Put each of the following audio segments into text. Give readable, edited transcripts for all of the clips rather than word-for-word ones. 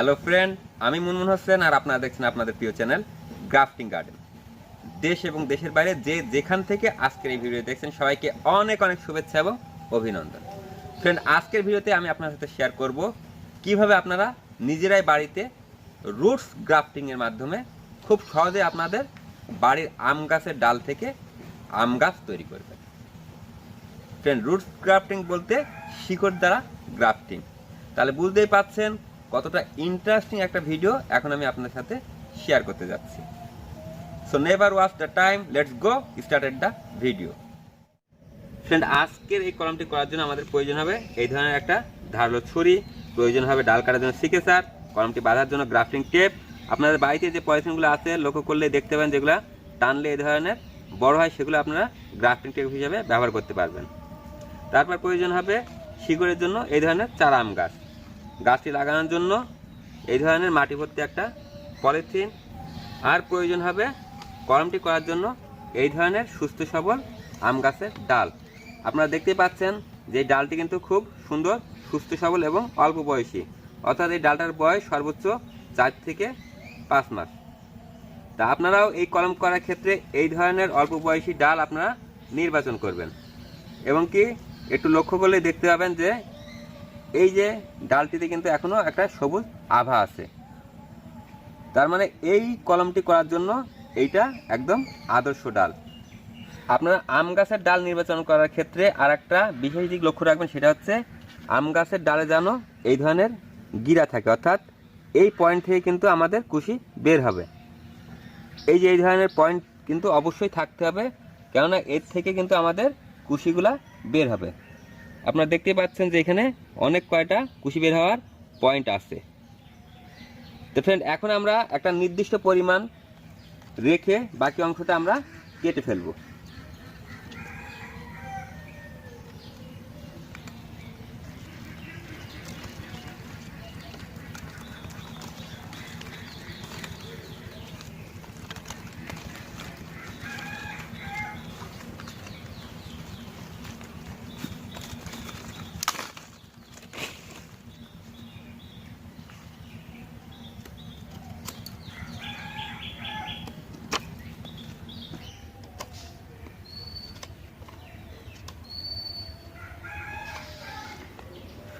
Hello friend, আমি মুনমুন হোসেন আর আপনারা দেখছেন আপনাদের প্রিয় চ্যানেল গ্রাফটিং গার্ডেন। দেশ এবং দেশের বাইরে যে যেখান থেকে আজকের এই ভিডিও দেখছেন সবাইকে অনেক অনেক শুভেচ্ছা এবং অভিনন্দন। ফ্রেন্ড, আজকের ভিডিওতে আমি আপনার সাথে শেয়ার করব কিভাবে আপনারা নিজেরাই বাড়িতে রুটস গ্রাফটিংয়ের মাধ্যমে খুব সহজে আপনাদের বাড়ির আম গাছের ডাল থেকে আম গাছ তৈরি করবেন। ফ্রেন্ড, রুটস গ্রাফটিং বলতে শিকড় দ্বারা গ্রাফটিং। তাহলে বুঝতেই পাচ্ছেন কতটা ইন্টারেস্টিং একটা ভিডিও এখন আমি আপনাদের সাথে শেয়ার করতে যাচ্ছি। So never waste the time, let's go started the video. Friend, আজকের এই কলমটি করার জন্য আমাদের প্রয়োজন হবে এই ধরনের একটা ধারালো ছুরি, প্রয়োজন হবে ডাল কাটার জন্য সিকেসার, কলমটি বাঁধার জন্য গ্রাফটিং টেপ। আপনাদের বাড়িতে যে পলিথিনগুলো আছে লক্ষ্য করলে দেখতে পাবেন যেগুলো টানলে এই ধরনের বড় হয়, সেগুলো আপনারা গ্রাফটিং টেপ হিসেবে ব্যবহার করতে পারবেন। তারপর প্রয়োজন হবে শিকড়ের জন্য এই ধরনের চারা আম গাছ, গাছটি লাগানোর জন্য এই ধরনের মাটি ভর্তি একটা পলিথিন, আর প্রয়োজন হবে কলমটি করার জন্য এই ধরনের সুস্থ সবল আম গাছের ডাল। আপনারা দেখতে পাচ্ছেন যে ডালটি কিন্তু খুব সুন্দর, সুস্থ সবল এবং অল্প বয়সী, অর্থাৎ এই ডালটার বয়স সর্বোচ্চ 4 থেকে 5 মাস। তা আপনারাও এই কলম করার ক্ষেত্রে এই ধরনের অল্প বয়সী ডাল আপনারা নির্বাচন করবেন। এবং কি একটু লক্ষ্য করলে দেখতে পাবেন যে এই যে ডালটিতে কিন্তু এখনো একটা সবুজ আভা আছে, তার মানে এই কলমটি করার জন্য এইটা একদম আদর্শ ডাল। আপনারা আম গাছের ডাল নির্বাচন করার ক্ষেত্রে আর একটা বিশেষ দিক লক্ষ্য রাখবেন, সেটা হচ্ছে আম গাছের ডালে যেন এই ধরনের গিরা থাকে, অর্থাৎ এই পয়েন্ট থেকে কিন্তু আমাদের কুশি বের হবে। এই যে এই ধরনের পয়েন্ট কিন্তু অবশ্যই থাকতে হবে, কেননা এর থেকে কিন্তু আমাদের কুশিগুলা বের হবে। আপনারা দেখতে পাচ্ছেন যে এখানে অনেক কয়টা কুশি বের হওয়ার পয়েন্ট আছে। তো ফ্রেন্ড, এখন আমরা একটা নির্দিষ্ট পরিমাণ রেখে বাকি অংশটা আমরা কেটে ফেলবো।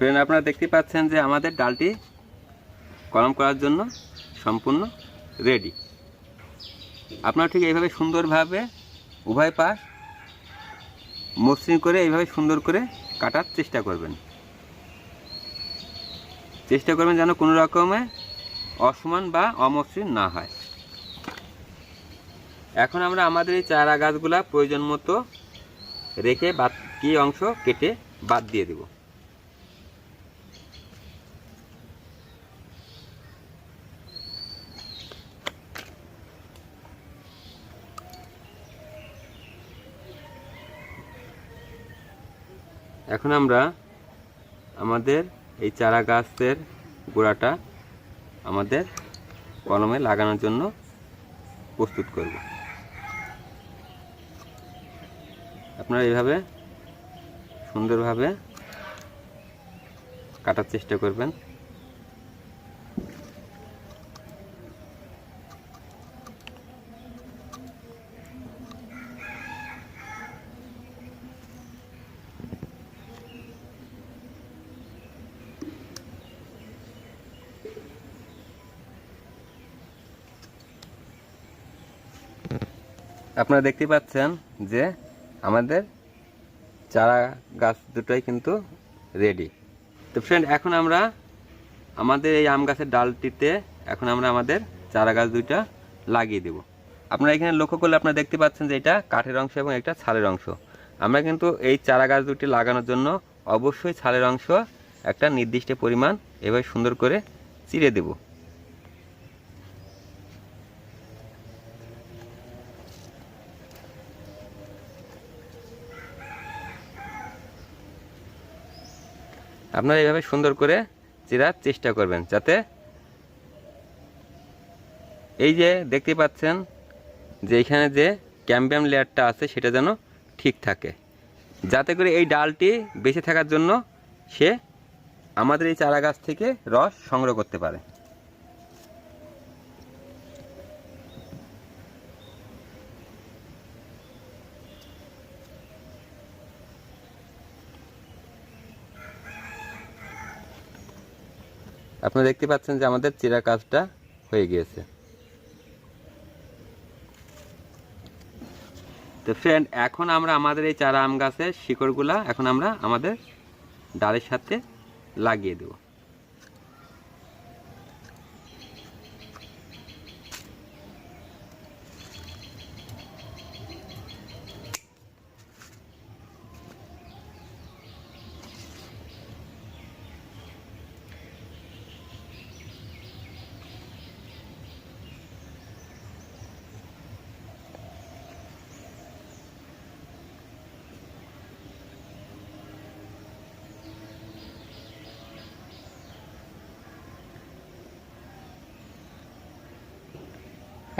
ফ্রেন্ড, আপনারা দেখতে পাচ্ছেন যে আমাদের ডালটি কলম করার জন্য সম্পূর্ণ রেডি। আপনারা ঠিক এইভাবে সুন্দরভাবে উভয় পাশ মসৃণ করে এইভাবে সুন্দর করে কাটার চেষ্টা করবেন যেন কোনো রকমে অসমান বা অমসৃণ না হয়। এখন আমরা আমাদের এই চারা গাছগুলা প্রয়োজন মতো রেখে বাকি অংশ কেটে বাদ দিয়ে দেব। এখন আমরা আমাদের এই চারা গাছের গোড়াটা আমাদের কলমে লাগানোর জন্য প্রস্তুত করব। আপনারা এইভাবে সুন্দরভাবে কাটার চেষ্টা করবেন। আপনারা দেখতে পাচ্ছেন যে আমাদের চারা গাছ দুটোই কিন্তু রেডি। তো ফ্রেন্ড, এখন আমরা আমাদের এই আম গাছের ডালটিতে এখন আমরা আমাদের চারা গাছ দুইটা লাগিয়ে দেব। আপনারা এখানে লক্ষ্য করলে আপনারা দেখতে পাচ্ছেন যে এটা কাঠের অংশ এবং একটা ছালের অংশ। আমরা কিন্তু এই চারা গাছ দুটি লাগানোর জন্য অবশ্যই ছালের অংশ একটা নির্দিষ্ট পরিমাণ এভাবে সুন্দর করে চিরে দেব। আপনারা এইভাবে সুন্দর করে চিরার চেষ্টা করবেন, যাতে এই যে দেখতে পাচ্ছেন যে এখানে যে ক্যাম্বিয়াম লেয়ারটা আছে সেটা যেন ঠিক থাকে, যাতে করে এই ডালটি বেঁচে থাকার জন্য সে আমাদের এই চারা গাছ থেকে রস সংগ্রহ করতে পারে। আপনারা দেখতে পাচ্ছেন যে আমাদের চিরা কাজটা হয়ে গিয়েছে। তো ফ্রেন্ড, এখন আমরা আমাদের এই চারা আম গাছের শিকড়গুলা এখন আমরা আমাদের ডালের সাথে লাগিয়ে দেব।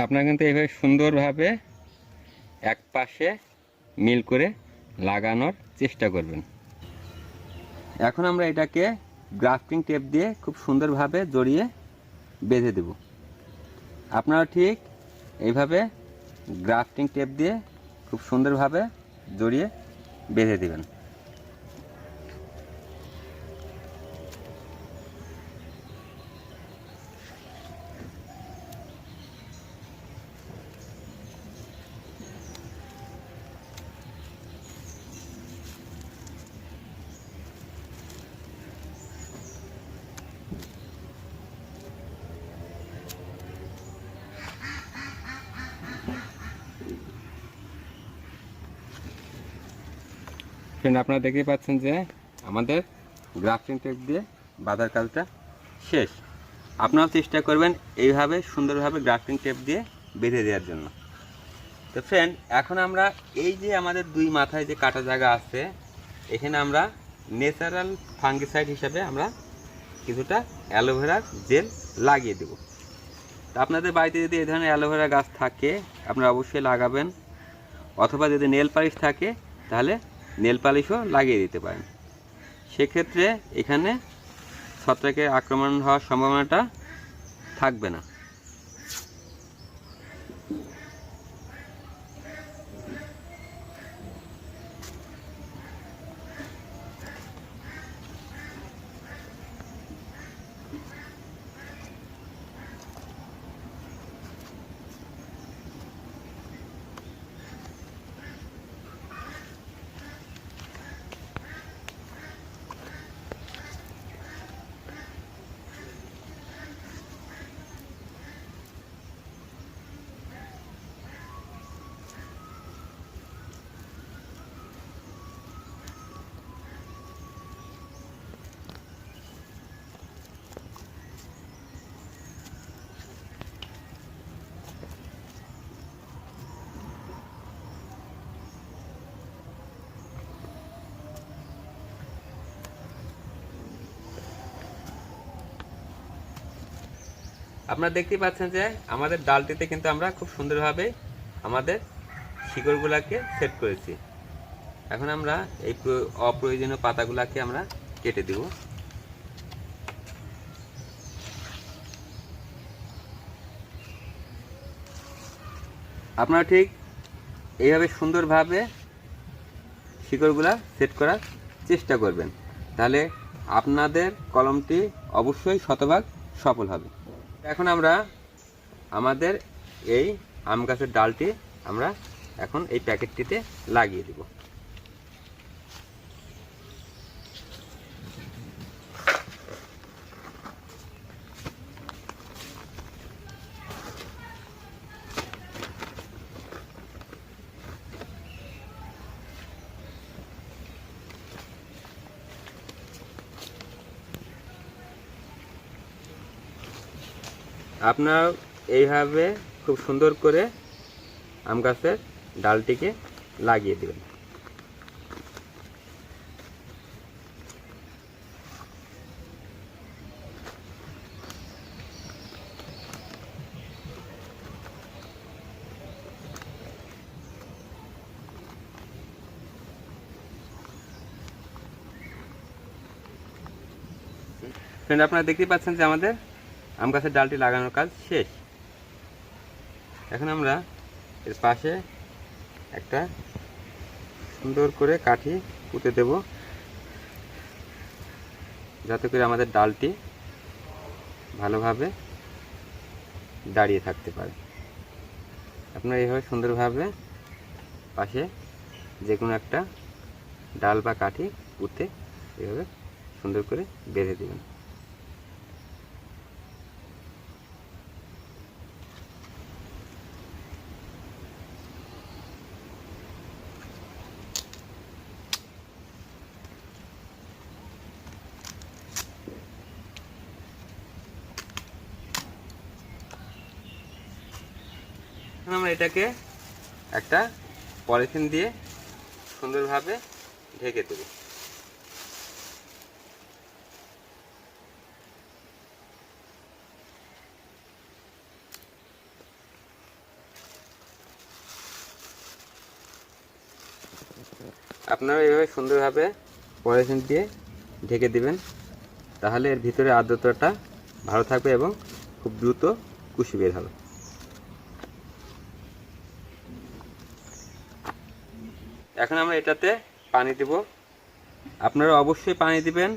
আপনারা কিন্তু এইভাবে সুন্দরভাবে এক পাশে মিল করে লাগানোর চেষ্টা করবেন। এখন আমরা এটাকে গ্রাফটিং টেপ দিয়ে খুব সুন্দরভাবে জড়িয়ে বেঁধে দেব। আপনারা ঠিক এইভাবে গ্রাফটিং টেপ দিয়ে খুব সুন্দরভাবে জড়িয়ে বেঁধে দেবেন। ফ্রেন্ড, আপনারা দেখতে পাচ্ছেন যে আমাদের গ্রাফটিং টেপ দিয়ে বাঁধার কাজটা শেষ। আপনারাও চেষ্টা করবেন এইভাবে সুন্দরভাবে গ্রাফটিং টেপ দিয়ে বেঁধে দেওয়ার জন্য। তো ফ্রেন্ড, এখন আমরা এই যে আমাদের দুই মাথায় যে কাটা জায়গা আছে, এখানে আমরা ন্যাচারাল ফাঙ্গিসাইড হিসাবে আমরা কিছুটা অ্যালোভেরা জেল লাগিয়ে দেব। তো আপনাদের বাড়িতে যদি এই ধরনের অ্যালোভেরা গাছ থাকে আপনারা অবশ্যই লাগাবেন, অথবা যদি নেল পালিশ থাকে তাহলে নেল পালিশও লাগিয়ে দিতে পারেন। সেক্ষেত্রে এখানে ছত্রাকের আক্রমণ হওয়ার সম্ভাবনাটা থাকবে না। আপনারা দেখতে পাচ্ছেন যে আমাদের ডালটিতে কিন্তু আমরা খুব সুন্দরভাবে আমাদের শিকড়গুলোকে সেট করেছি। এখন আমরা এই অপ্রয়োজনীয় পাতাগুলোকে আমরা কেটে দেব। আপনারা ঠিক এইভাবে সুন্দরভাবে শিকড়গুলা সেট করার চেষ্টা করবেন, তাহলে আপনাদের কলমটি অবশ্যই শতভাগ সফল হবে। এখন আমরা আমাদের এই আম গাছের ডালটি আমরা এখন এই প্যাকেটটিতে লাগিয়ে দেব। আপনারা এইভাবে খুব সুন্দর করে আম গাছের ডালটিকে লাগিয়ে দেবেন। ফ্রেন্ড, আপনারা দেখতে পাচ্ছেন যে আমাদের আম গাছের ডালটি লাগানোর কাজ শেষ। এখন আমরা এর পাশে একটা সুন্দর করে কাঠি পুঁতে দেব, যাতে করে আমাদের ডালটি ভালোভাবে দাঁড়িয়ে থাকতে পারে। আপনারা এইভাবে সুন্দরভাবে পাশে যে কোনো একটা ডাল বা কাঠি পুঁতে এইভাবে সুন্দর করে বেঁধে দেবেন। আমরা এটাকে একটা পলিথিন দিয়ে সুন্দরভাবে ঢেকে দেব। আপনারা এইভাবে সুন্দরভাবে পলিথিন দিয়ে ঢেকে দিবেন, তাহলে এর ভিতরে আর্দ্রতাটা ভালো থাকবে এবং খুব দ্রুত কুশি বের হবে। এখন আমরা এটাতে পানি দেব। আপনারা অবশ্যই পানি দিবেন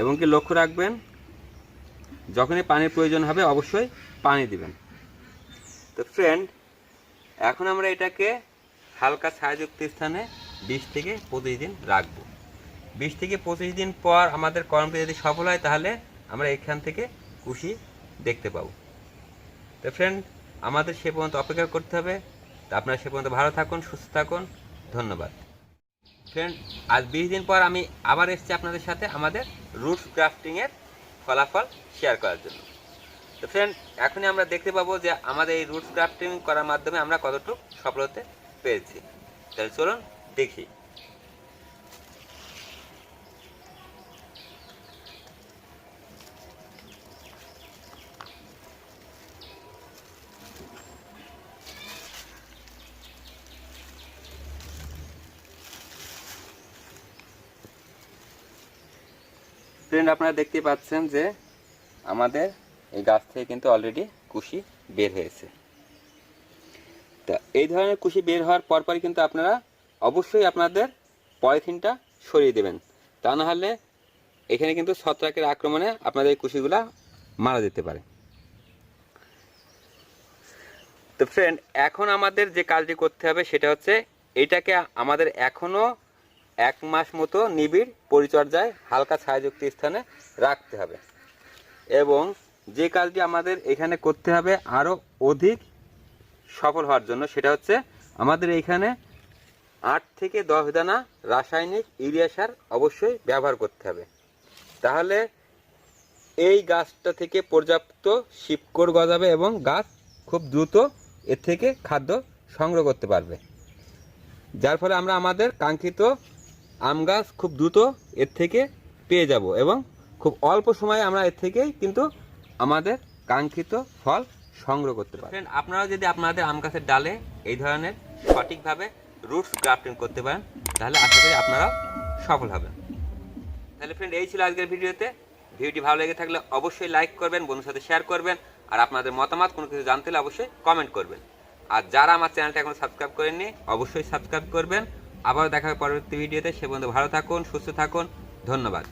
এবং কি লক্ষ্য রাখবেন যখনই পানির প্রয়োজন হবে অবশ্যই পানি দিবেন। তো ফ্রেন্ড, এখন আমরা এটাকে হালকা ছায়াযুক্ত স্থানে 20 থেকে 25 দিন রাখব। 20 থেকে 25 দিন পর আমাদের কর্মটি যদি সফল হয় তাহলে আমরা এখান থেকে কুশি দেখতে পাবো। তো ফ্রেন্ড, আমাদের সে পর্যন্ত অপেক্ষা করতে হবে। তো আপনারা সে পর্যন্ত ভালো থাকুন, সুস্থ থাকুন। ধন্যবাদ। ফ্রেন্ড, আজ 20 দিন পর আমি আবার এসেছি আপনাদের সাথে আমাদের রুটস গ্রাফটিংয়ের ফলাফল শেয়ার করার জন্য। তো ফ্রেন্ড, এখনই আমরা দেখতে পাবো যে আমাদের এই রুটস গ্রাফটিং করার মাধ্যমে আমরা কতটুকু সফল হতে পেরেছি। তাহলে চলুন দেখি। ফ্রেন্ড, আপনারা দেখতে পাচ্ছেন যে আমাদের এই গাছ থেকে কিন্তু অলরেডি কুশি বের হয়েছে। তা এই ধরনের কুশি বের হওয়ার পরপরই কিন্তু আপনারা অবশ্যই আপনাদের পলিথিনটা সরিয়ে দেবেন, তা না হলে এখানে কিন্তু ছত্রাকের আক্রমণে আপনাদের এই কুশিগুলা মারা যেতে পারে। তো ফ্রেন্ড, এখন আমাদের যে কাজটি করতে হবে সেটা হচ্ছে এইটাকে আমাদের এখনও 1 মাস মতো নিবিড় পরিচর্যায় হালকা ছায়াযুক্ত স্থানে রাখতে হবে। এবং যে কাজটি আমাদের এখানে করতে হবে আরও অধিক সফল হওয়ার জন্য সেটা হচ্ছে আমাদের এইখানে 8 থেকে 10 দানা রাসায়নিক ইউরিয়া সার অবশ্যই ব্যবহার করতে হবে। তাহলে এই গাছটা থেকে পর্যাপ্ত শিকড় গজাবে এবং গাছ খুব দ্রুত এর থেকে খাদ্য সংগ্রহ করতে পারবে, যার ফলে আমরা আমাদের কাঙ্ক্ষিত আম গাছ খুব দ্রুত এর থেকে পেয়ে যাব এবং খুব অল্প সময়ে আমরা এর থেকেই কিন্তু আমাদের কাঙ্ক্ষিত ফল সংগ্রহ করতে পারি। ফ্রেন্ড, আপনারাও যদি আপনাদের আম গাছের ডালে এই ধরনের সঠিকভাবে রুটস গ্রাফটিং করতে পারেন তাহলে আশা করি আপনারাও সফল হবেন। তাহলে ফ্রেন্ড, এই ছিল আজকের ভিডিওতে। ভিডিওটি ভালো লেগে থাকলে অবশ্যই লাইক করবেন, বন্ধুর সাথে শেয়ার করবেন, আর আপনাদের মতামত কোনো কিছু জানতে হলে অবশ্যই কমেন্ট করবেন। আর যারা আমার চ্যানেলটা এখনো সাবস্ক্রাইব করেননি অবশ্যই সাবস্ক্রাইব করবেন। আবার দেখা হবে পরবর্তী ভিডিওতে। সে পর্যন্ত ভালো থাকুন, সুস্থ থাকুন। ধন্যবাদ।